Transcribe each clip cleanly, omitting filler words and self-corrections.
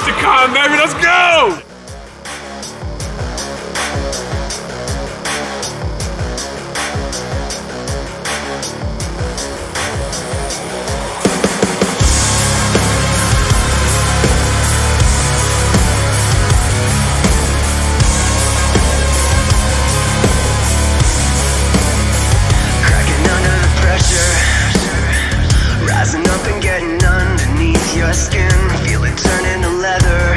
to come, baby. Let's go! Rising up and getting underneath your skin. Feel it turning to leather.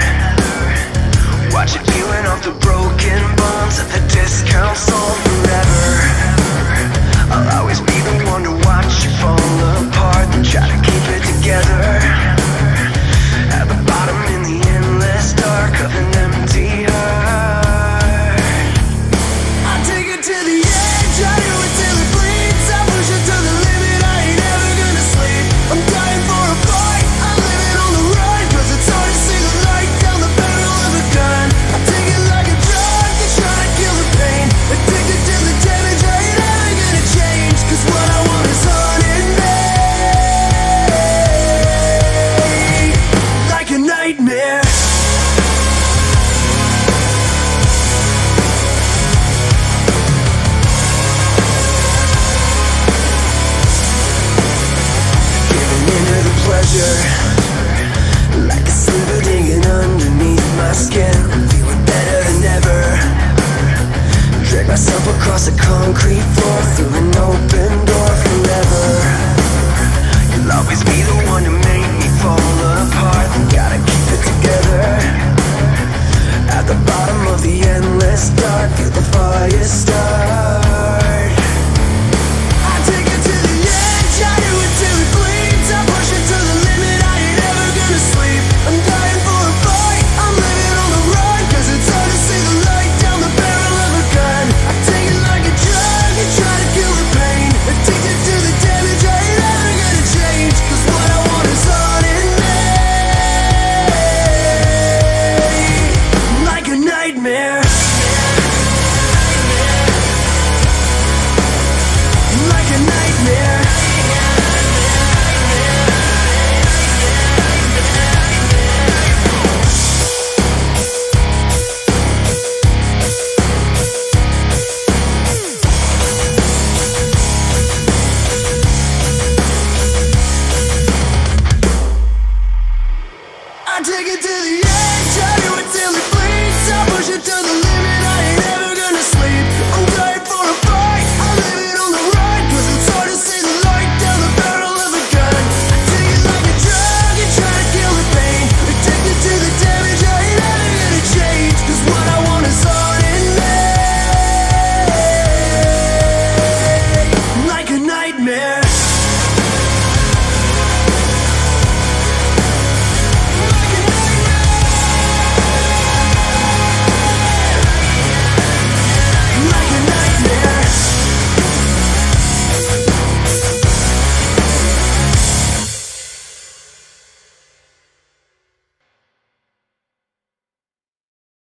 Watch it peeling off the broken bones of the discount sold forever. I'll always be the one to watch you fall apart and try to keep it together. At the bottom in the endless dark of an empty heart. I take it to the edge, I do it till it bleeds. I push it to the limit, I ain't ever gonna sleep. I'm dying for a fight, I'm living on the run, cause it's hard to see the light down the barrel of a gun. I take it like a drug, to try to kill the pain. Addicted to the damage, I ain't ever gonna change, cause what I want is haunting me. Like a nightmare. Pleasure, like a silver digging underneath my skin. I'm feeling better than ever. Drag myself across the concrete floor, through an open door forever. You'll always be the one to make me fall apart. Gotta keep it together. At the bottom of the endless dark, feel the fire start. I take it to the edge, I do it till it bleeds. I push it to the limit, I ain't ever gonna sleep. I'm dying for a fight, I'm living on the run, cause it's hard to see the light down the barrel of a gun. I take it like a drug and try to kill the pain. Addicted to the damage, I ain't ever gonna change, cause what I want is haunting me. Like a nightmare. Like a nightmare. I take it to the edge, I do it till it bleeds. I push it to the limit,